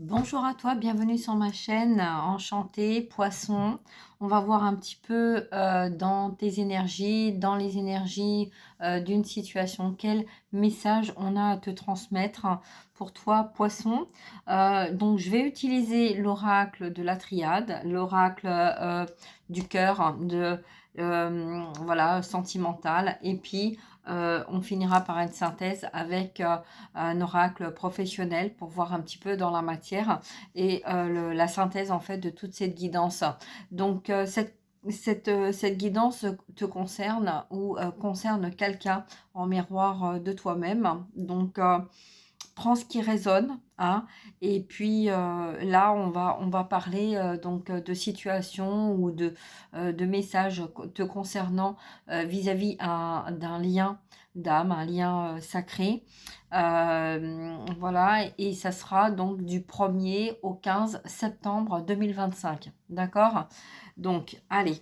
Bonjour à toi, bienvenue sur ma chaîne, enchantée, poisson. On va voir un petit peu dans tes énergies, dans les énergies d'une situation, quel message on a à te transmettre pour toi, poisson. Donc, je vais utiliser l'oracle de la triade, l'oracle du cœur, voilà, sentimental, et puis on finira par une synthèse avec un oracle professionnel pour voir un petit peu dans la matière et la synthèse en fait de toute cette guidance. Donc cette guidance te concerne ou concerne quelqu'un en miroir de toi-même. Donc prends ce qui résonne, hein, et puis là on va parler donc de situations ou de messages te concernant vis-à-vis d'un lien d'âme, un lien sacré. Voilà, et ça sera donc du 1er au 15 septembre 2025. D'accord? Donc allez,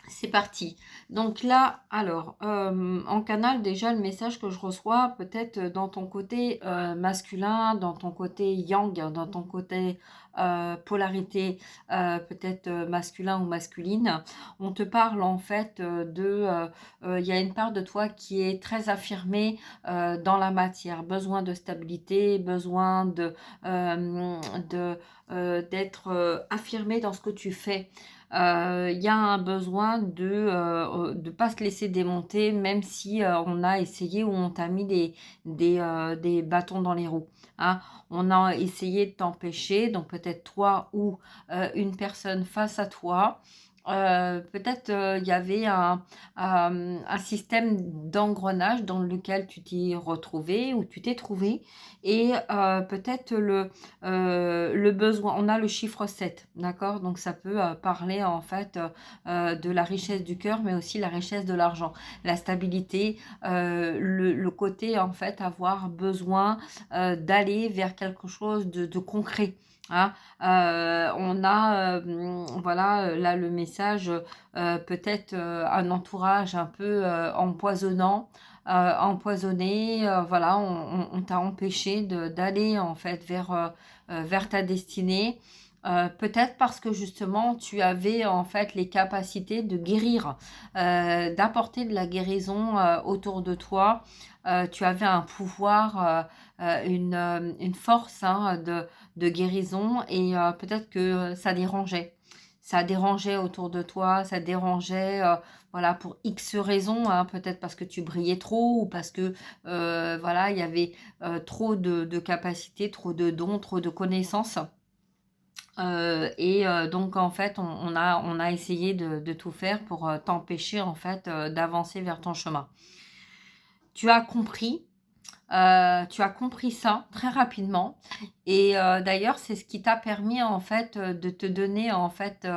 c'est parti. Donc là, alors, en canal, déjà, le message que je reçois, peut-être dans ton côté masculin, dans ton côté yang, dans ton côté polarité, peut-être masculin ou masculine, on te parle en fait il y a une part de toi qui est très affirmée dans la matière, besoin de stabilité, besoin d'être affirmé dans ce que tu fais. Il y a un besoin de pas se laisser démonter, même si on a essayé ou on t'a mis des bâtons dans les roues, hein. On a essayé de t'empêcher, donc peut-être toi ou une personne face à toi. Peut-être il y avait un système d'engrenage dans lequel tu t'es retrouvé ou tu t'es trouvé, et peut-être le besoin, on a le chiffre 7, d'accord? Donc ça peut parler en fait de la richesse du cœur, mais aussi la richesse de l'argent, la stabilité, le côté en fait avoir besoin d'aller vers quelque chose de concret, hein. On a, voilà, là le message, peut-être un entourage un peu empoisonnant, empoisonné, voilà, on t'a empêché d'aller en fait vers ta destinée. Peut-être parce que justement tu avais en fait les capacités de guérir, d'apporter de la guérison autour de toi. Tu avais un pouvoir, une force, hein, de guérison, et peut-être que ça dérangeait. Ça dérangeait autour de toi, ça dérangeait, voilà, pour X raisons, hein, peut-être parce que tu brillais trop, ou parce que voilà, il y avait trop de capacités, trop de dons, trop de connaissances. Et donc en fait, on a essayé de tout faire pour t'empêcher en fait d'avancer vers ton chemin. Tu as compris. Tu as compris ça très rapidement, et d'ailleurs c'est ce qui t'a permis en fait de te donner en fait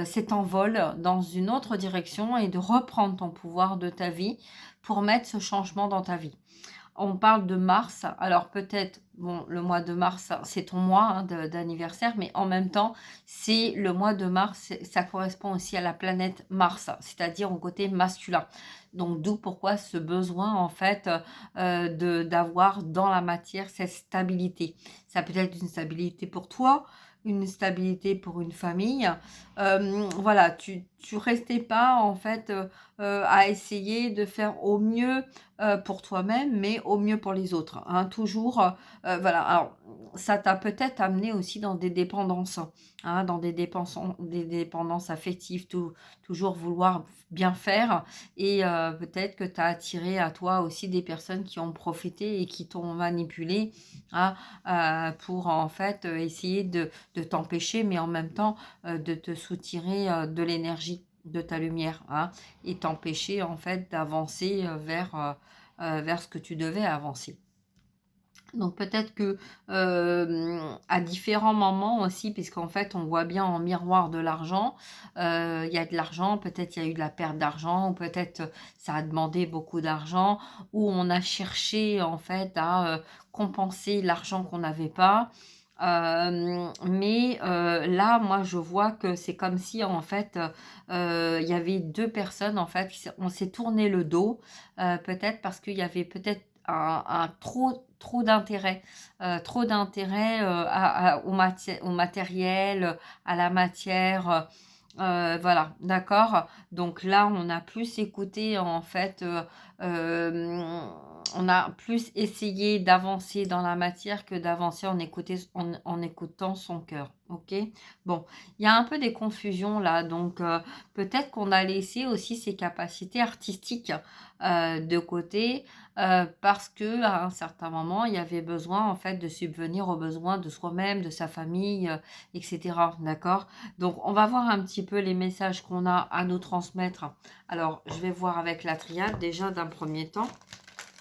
cet envol dans une autre direction et de reprendre ton pouvoir de ta vie pour mettre ce changement dans ta vie. On parle de Mars, alors peut-être, bon, le mois de mars, c'est ton mois, hein, d'anniversaire, mais en même temps, c'est le mois de mars, ça correspond aussi à la planète Mars, c'est-à-dire au côté masculin. Donc d'où pourquoi ce besoin en fait d'avoir dans la matière cette stabilité. Ça peut être une stabilité pour toi, une stabilité pour une famille. Voilà, tu restais pas en fait à essayer de faire au mieux pour toi-même, mais au mieux pour les autres, hein. Toujours, voilà. Alors, ça t'a peut-être amené aussi dans des dépendances, hein, dans des dépendances affectives, toujours vouloir bien faire, et peut-être que tu as attiré à toi aussi des personnes qui ont profité et qui t'ont manipulé, hein, pour en fait essayer de t'empêcher, mais en même temps de te soutirer de l'énergie de ta lumière, hein, et t'empêcher en fait d'avancer vers ce que tu devais avancer. Donc peut-être que à différents moments aussi, puisqu'en fait on voit bien en miroir de l'argent, il y a de l'argent, peut-être il y a eu de la perte d'argent, ou peut-être ça a demandé beaucoup d'argent, ou on a cherché en fait à compenser l'argent qu'on n'avait pas. Mais là, moi, je vois que c'est comme si en fait, il y avait deux personnes en fait, on s'est tourné le dos, peut-être parce qu'il y avait peut-être un trop d'intérêt au matériel, à la matière. Voilà, d'accord. Donc là, on a plus écouté en fait, on a plus essayé d'avancer dans la matière que d'avancer en écoutant son cœur. OK? Bon, il y a un peu des confusions là, donc peut-être qu'on a laissé aussi ses capacités artistiques, de côté, parce qu'à un certain moment, il y avait besoin en fait de subvenir aux besoins de soi-même, de sa famille, et cetera. D'accord? Donc, on va voir un petit peu les messages qu'on a à nous transmettre. Alors, je vais voir avec la triade déjà d'un premier temps.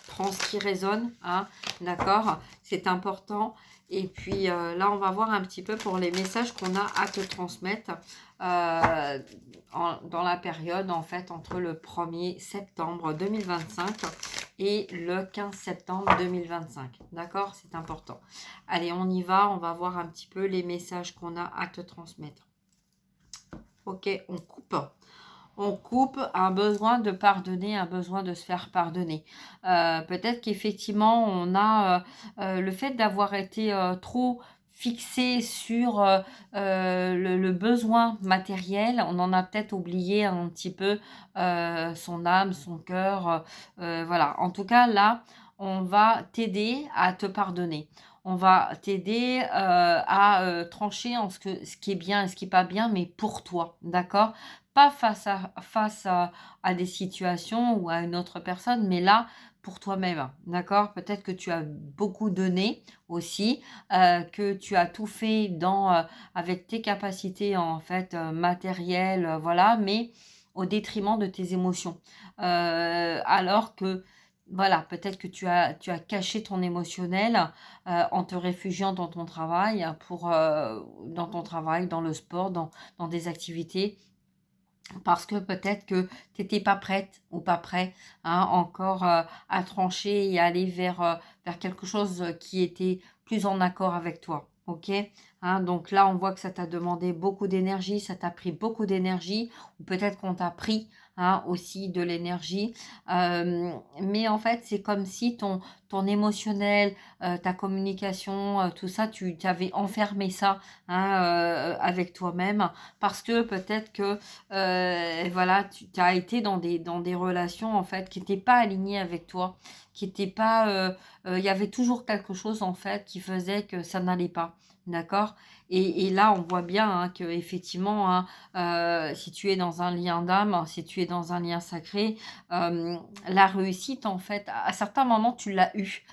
Prends ce qui résonne, hein, d'accord? C'est important. Et puis là, on va voir un petit peu pour les messages qu'on a à te transmettre dans la période, en fait, entre le 1er septembre 2025 et le 15 septembre 2025. D'accord? C'est important. Allez, on y va. On va voir un petit peu les messages qu'on a à te transmettre. Ok, on coupe. On coupe un besoin de pardonner, un besoin de se faire pardonner. Peut-être qu'effectivement, on a le fait d'avoir été trop fixé sur le besoin matériel, on en a peut-être oublié un petit peu son âme, son cœur. Voilà, en tout cas, là, on va t'aider à te pardonner. On va t'aider à trancher en ce qui est bien et ce qui n'est pas bien, mais pour toi, d'accord? Pas face à des situations ou à une autre personne, mais là, pour toi-même, d'accord? Peut-être que tu as beaucoup donné aussi, que tu as tout fait avec tes capacités, en fait, matérielles, voilà, mais au détriment de tes émotions. Alors que, voilà, peut-être que tu as caché ton émotionnel, en te réfugiant dans ton travail dans ton travail, dans le sport, dans des activités parce que peut-être que tu étais pas prête ou pas prêt, hein, encore, à trancher et aller vers quelque chose qui était plus en accord avec toi. OK? Hein, donc là, on voit que ça t'a demandé beaucoup d'énergie, ça t'a pris beaucoup d'énergie ou peut-être qu'on t'a pris, hein, aussi de l'énergie. Mais en fait, c'est comme si ton émotionnel, ta communication, tout ça, tu avais enfermé ça, hein, avec toi-même parce que peut-être que voilà, tu as été dans des relations, en fait, qui étaient pas alignées avec toi, qui étaient pas, il y avait toujours quelque chose, en fait, qui faisait que ça n'allait pas, d'accord? Et là, on voit bien, hein, qu'effectivement, hein, si tu es dans un lien d'âme, si tu es dans un lien sacré, la réussite, en fait, à certains moments, tu l'as eu,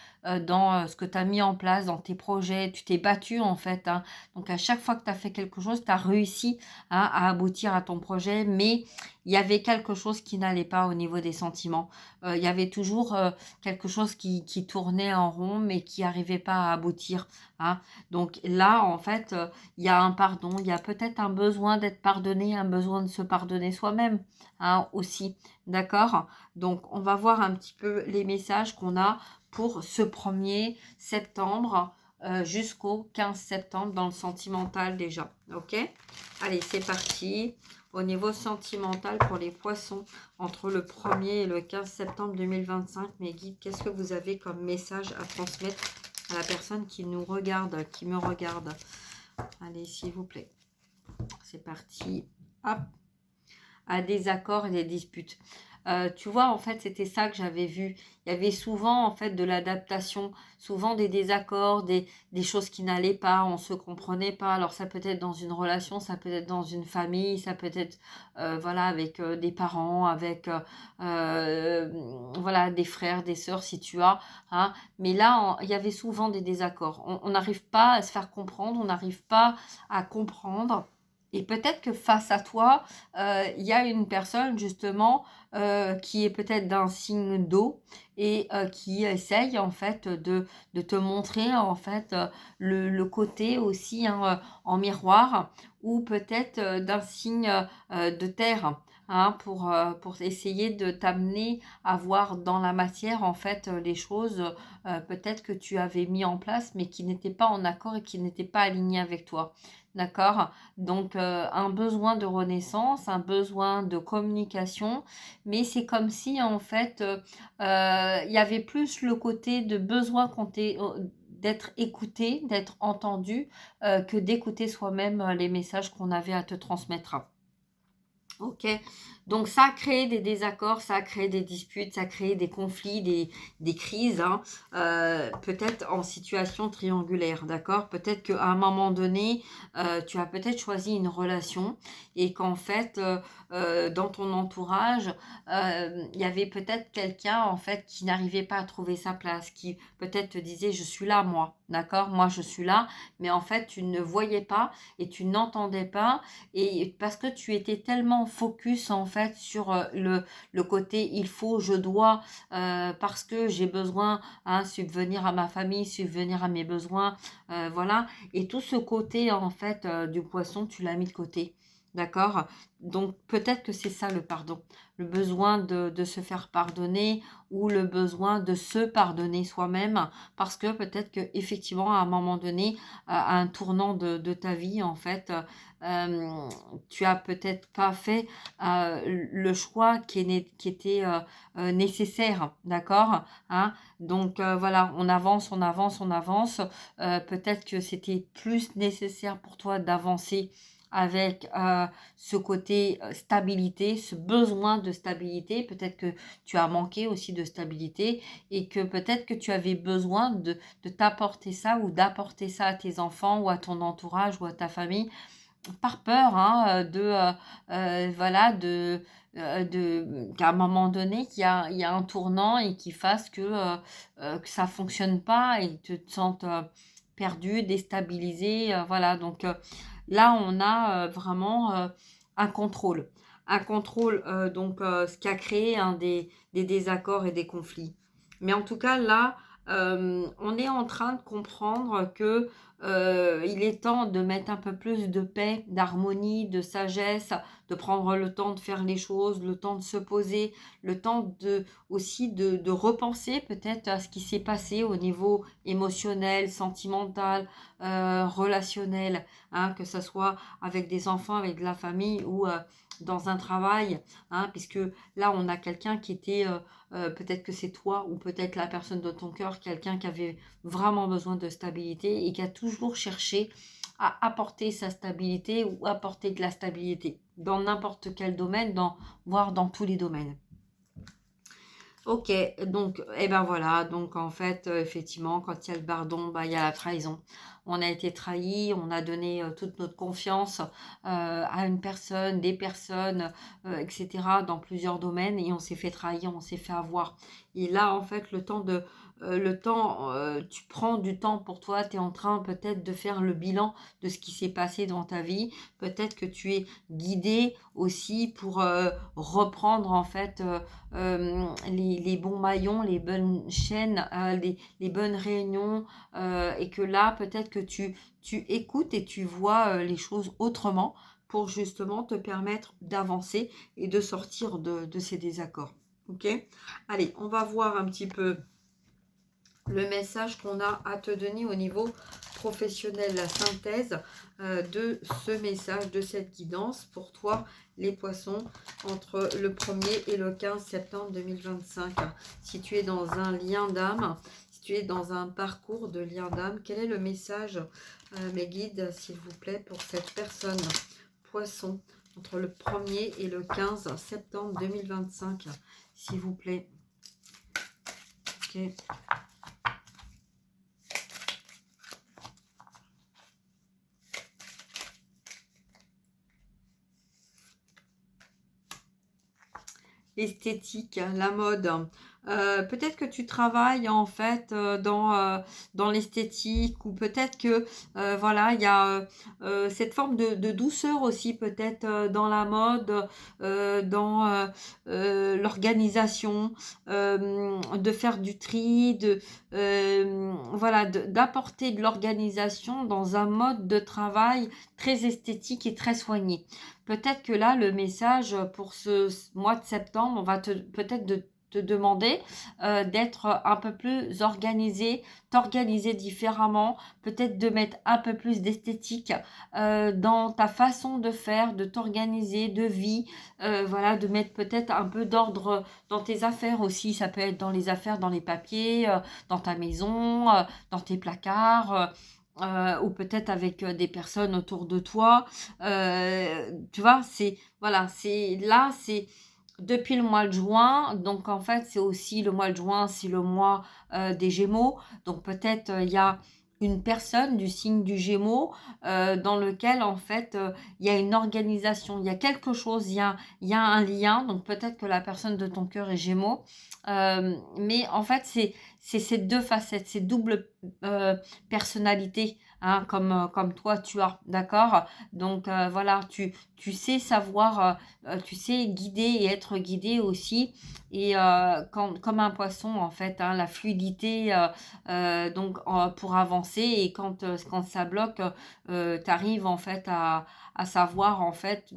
dans, ce que tu as mis en place, dans tes projets. Tu t'es battu, en fait, hein. Donc à chaque fois que tu as fait quelque chose, tu as réussi, hein, à aboutir à ton projet, mais il y avait quelque chose qui n'allait pas au niveau des sentiments. Il y avait toujours quelque chose qui tournait en rond, mais qui n'arrivait pas à aboutir, hein. Donc là, en fait, il y a un pardon, il y a peut-être un besoin d'être pardonné, un besoin de se pardonner soi-même, hein, aussi. D'accord? Donc, on va voir un petit peu les messages qu'on a pour ce 1er septembre jusqu'au 15 septembre dans le sentimental déjà. Ok? Allez, c'est parti. Au niveau sentimental pour les poissons, entre le 1er et le 15 septembre 2025, mes guides, qu'est-ce que vous avez comme message à transmettre à la personne qui nous regarde, qui me regarde? Allez, s'il vous plaît. C'est parti. Hop. À des accords et des disputes. Tu vois, en fait, c'était ça que j'avais vu. Il y avait souvent, en fait, de l'adaptation, souvent des désaccords, des choses qui n'allaient pas, on se comprenait pas. Alors, ça peut être dans une relation, ça peut être dans une famille, ça peut être, voilà, avec des parents, avec, voilà, des frères, des sœurs, si tu as, hein. Mais là, il y avait souvent des désaccords. On n'arrive pas à se faire comprendre, on n'arrive pas à comprendre. Et peut-être que face à toi, il y a une personne justement qui est peut-être d'un signe d'eau et qui essaye en fait de te montrer en fait le côté aussi, hein, en miroir ou peut-être d'un signe de terre, hein, pour essayer de t'amener à voir dans la matière, en fait, les choses peut-être que tu avais mis en place, mais qui n'étaient pas en accord et qui n'étaient pas alignées avec toi. D'accord? Donc, un besoin de renaissance, un besoin de communication, mais c'est comme si, en fait, il y avait plus le côté de besoin d'être écouté, d'être entendu, que d'écouter soi-même les messages qu'on avait à te transmettre. OK. Donc ça a créé des désaccords, ça a créé des disputes, ça a créé des conflits, des crises, hein, peut-être en situation triangulaire, d'accord? Peut-être qu'à un moment donné, tu as peut-être choisi une relation et qu'en fait, dans ton entourage, il y avait peut-être quelqu'un, en fait, qui n'arrivait pas à trouver sa place, qui peut-être te disait: «Je suis là moi», d'accord? «Moi je suis là», mais en fait tu ne voyais pas et tu n'entendais pas et parce que tu étais tellement focus en fait sur le côté il faut, je dois, parce que j'ai besoin, hein, subvenir à ma famille, subvenir à mes besoins, voilà. Et tout ce côté en fait du poisson, tu l'as mis de côté. D'accord? Donc peut-être que c'est ça le pardon. Le besoin de se faire pardonner ou le besoin de se pardonner soi-même parce que peut-être que effectivement à un moment donné, à un tournant de ta vie en fait, tu as peut-être pas fait le choix qui était nécessaire, d'accord, hein? Donc voilà, on avance, on avance, on avance. Peut-être que c'était plus nécessaire pour toi d'avancer avec ce côté stabilité, ce besoin de stabilité. Peut-être que tu as manqué aussi de stabilité et que peut-être que tu avais besoin de t'apporter ça ou d'apporter ça à tes enfants ou à ton entourage ou à ta famille par peur, hein, voilà, qu'à un moment donné, qu'il y a un tournant et qui fasse que ça fonctionne pas et que tu te sentes, perdu, déstabilisé, voilà. Donc, là, on a, vraiment, un contrôle. Un contrôle, donc, ce qui a créé, hein, des désaccords et des conflits. Mais en tout cas, là, on est en train de comprendre que il est temps de mettre un peu plus de paix, d'harmonie, de sagesse, de prendre le temps de faire les choses, le temps de se poser, le temps aussi de repenser peut-être à ce qui s'est passé au niveau émotionnel, sentimental, relationnel, hein, que ce soit avec des enfants, avec de la famille ou dans un travail, hein, puisque là on a quelqu'un qui était, peut-être que c'est toi ou peut-être la personne de ton cœur, quelqu'un qui avait vraiment besoin de stabilité et qui a toujours cherché à apporter sa stabilité ou apporter de la stabilité dans n'importe quel domaine, voire dans tous les domaines. Ok, donc, et ben voilà, donc en fait, effectivement, quand il y a le pardon, bah, il y a la trahison. On a été trahi, on a donné toute notre confiance à une personne, des personnes, etc., dans plusieurs domaines, et on s'est fait trahir, on s'est fait avoir. Et là, en fait, tu prends du temps pour toi, tu es en train peut-être de faire le bilan de ce qui s'est passé dans ta vie. Peut-être que tu es guidé aussi pour reprendre en fait les bons maillons, les bonnes chaînes, les bonnes réunions, et que là, peut-être que tu écoutes et tu vois les choses autrement pour justement te permettre d'avancer et de sortir de ces désaccords. Ok? Allez, on va voir un petit peu le message qu'on a à te donner au niveau professionnel, la synthèse de ce message, de cette guidance pour toi, les poissons, entre le 1er et le 15 septembre 2025. Si tu es dans un lien d'âme, si tu es dans un parcours de lien d'âme, quel est le message, mes guides, s'il vous plaît, pour cette personne, poisson, entre le 1er et le 15 septembre 2025, s'il vous plaît. Ok. L'esthétique, la mode, Peut-être que tu travailles en fait dans l'esthétique, ou peut-être que voilà, il y a cette forme de douceur aussi, peut-être dans la mode, dans l'organisation, de faire du tri, voilà, d'apporter de l'organisation dans un mode de travail très esthétique et très soigné. Peut-être que là, le message pour ce mois de septembre, on va peut-être te demander d'être un peu plus organisé, t'organiser différemment, peut-être de mettre un peu plus d'esthétique dans ta façon de faire, de t'organiser, de vie, voilà, de mettre peut-être un peu d'ordre dans tes affaires aussi. Ça peut être dans les affaires, dans les papiers, dans ta maison, dans tes placards. Ou peut-être avec des personnes autour de toi. Tu vois, c'est voilà, c'est depuis le mois de juin. Donc en fait, c'est aussi le mois de juin, c'est le mois des Gémeaux. Donc peut-être il y a une personne du signe du Gémeaux dans lequel en fait il y a une organisation, il y a quelque chose, il y a un lien. Donc peut-être que la personne de ton cœur est Gémeaux. Mais en fait, c'est ces deux facettes, ces doubles personnalités, hein, comme toi tu as, d'accord? Donc voilà, tu sais savoir, tu sais guider et être guidé aussi. Et comme un poisson, en fait, hein, la fluidité, donc pour avancer. Et quand ça bloque, tu arrives en fait à savoir en fait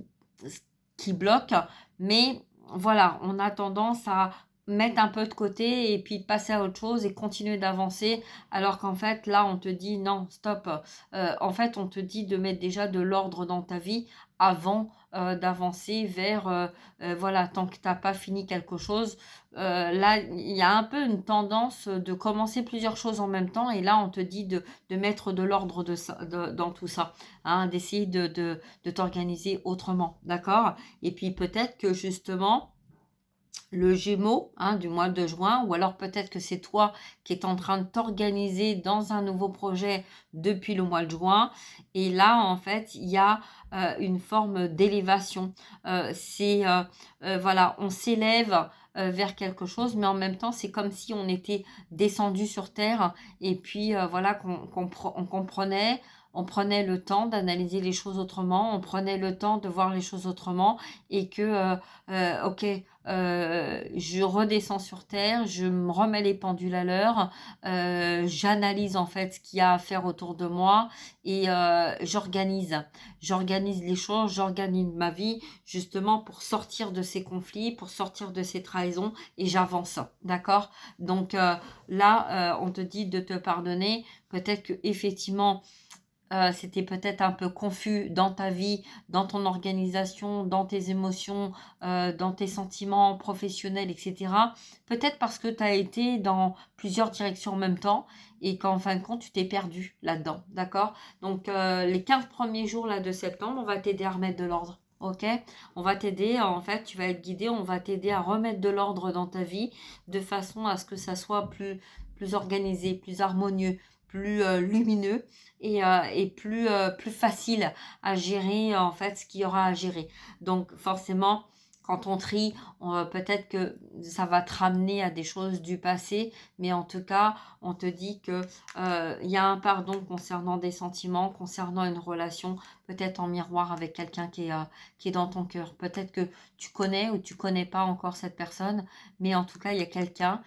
ce qui bloque. Mais voilà, on a tendance à mettre un peu de côté et puis passer à autre chose et continuer d'avancer, alors qu'en fait là on te dit non, stop. En fait on te dit de mettre déjà de l'ordre dans ta vie avant d'avancer vers voilà, tant que tu n'as pas fini quelque chose. Là il y a un peu une tendance de commencer plusieurs choses en même temps, et là on te dit de mettre de l'ordre dans tout ça, hein, d'essayer de t'organiser autrement, d'accord? Et puis peut-être que justement le Gémeaux, hein, du mois de juin, ou alors peut-être que c'est toi qui es en train de t'organiser dans un nouveau projet depuis le mois de juin. Et là, en fait, il y a une forme d'élévation. Voilà, on s'élève vers quelque chose, mais en même temps, c'est comme si on était descendu sur Terre, et puis voilà, on comprenait. On prenait le temps d'analyser les choses autrement, on prenait le temps de voir les choses autrement, et que, ok, je redescends sur terre, je me remets les pendules à l'heure, j'analyse en fait ce qu'il y a à faire autour de moi, et j'organise les choses, j'organise ma vie justement pour sortir de ces conflits, pour sortir de ces trahisons, et j'avance, d'accord? Donc là, on te dit de te pardonner. Peut-être que effectivement c'était peut-être un peu confus dans ta vie, dans ton organisation, dans tes émotions, dans tes sentiments professionnels, etc. Peut-être parce que tu as été dans plusieurs directions en même temps, et qu'en fin de compte, tu t'es perdu là-dedans, d'accord? Donc, les 15 premiers jours là, de septembre, on va t'aider à remettre de l'ordre. Ok, on va t'aider, en fait, tu vas être guidé, on va t'aider à remettre de l'ordre dans ta vie, de façon à ce que ça soit plus organisé, plus harmonieux, plus lumineux, et plus facile à gérer en fait ce qu'il y aura à gérer. Donc forcément, quand on trie, peut-être que ça va te ramener à des choses du passé, mais en tout cas, on te dit que il y a un pardon concernant des sentiments, concernant une relation, peut-être en miroir avec quelqu'un qui est dans ton cœur. Peut-être que tu connais ou tu connais pas encore cette personne, mais en tout cas, il y a quelqu'un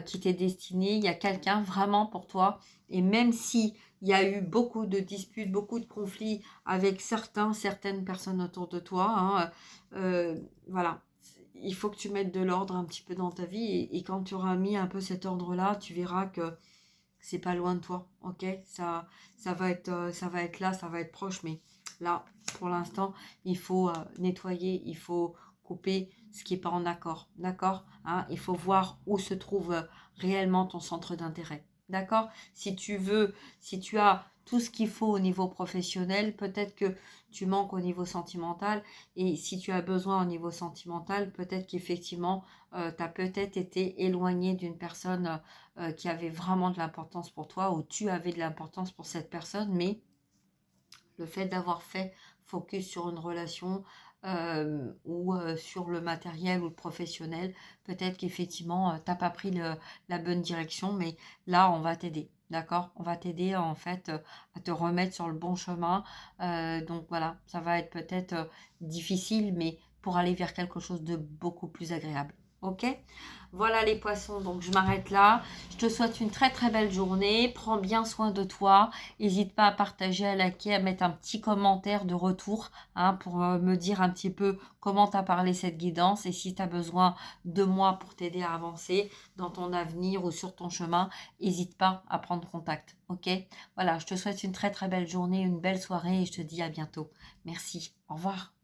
qui t'est destiné, il y a quelqu'un vraiment pour toi. Et même si il y a eu beaucoup de disputes, beaucoup de conflits avec certaines personnes autour de toi, hein, voilà. Il faut que tu mettes de l'ordre un petit peu dans ta vie, et quand tu auras mis un peu cet ordre-là, tu verras que c'est pas loin de toi, ok? Ça va être là, ça va être proche, mais là, pour l'instant, il faut nettoyer, il faut couper ce qui n'est pas en accord, d'accord? Hein, il faut voir où se trouve réellement ton centre d'intérêt, d'accord? Si tu as tout ce qu'il faut au niveau professionnel, peut-être que tu manques au niveau sentimental, et si tu as besoin au niveau sentimental, peut-être qu'effectivement, tu as peut-être été éloigné d'une personne qui avait vraiment de l'importance pour toi, ou tu avais de l'importance pour cette personne, mais le fait d'avoir fait focus sur une relation, ou sur le matériel ou le professionnel. Peut-être qu'effectivement, tu n'as pas pris la bonne direction, mais là, on va t'aider. D'accord? On va t'aider en fait à te remettre sur le bon chemin. Donc voilà, ça va être peut-être difficile, mais pour aller vers quelque chose de beaucoup plus agréable. Ok? Voilà les poissons, donc je m'arrête là. Je te souhaite une très très belle journée. Prends bien soin de toi. N'hésite pas à partager, à liker, à mettre un petit commentaire de retour hein, pour me dire un petit peu comment t'as parlé cette guidance et si tu as besoin de moi pour t'aider à avancer dans ton avenir ou sur ton chemin, n'hésite pas à prendre contact. Ok? Voilà, je te souhaite une très très belle journée, une belle soirée et je te dis à bientôt. Merci. Au revoir.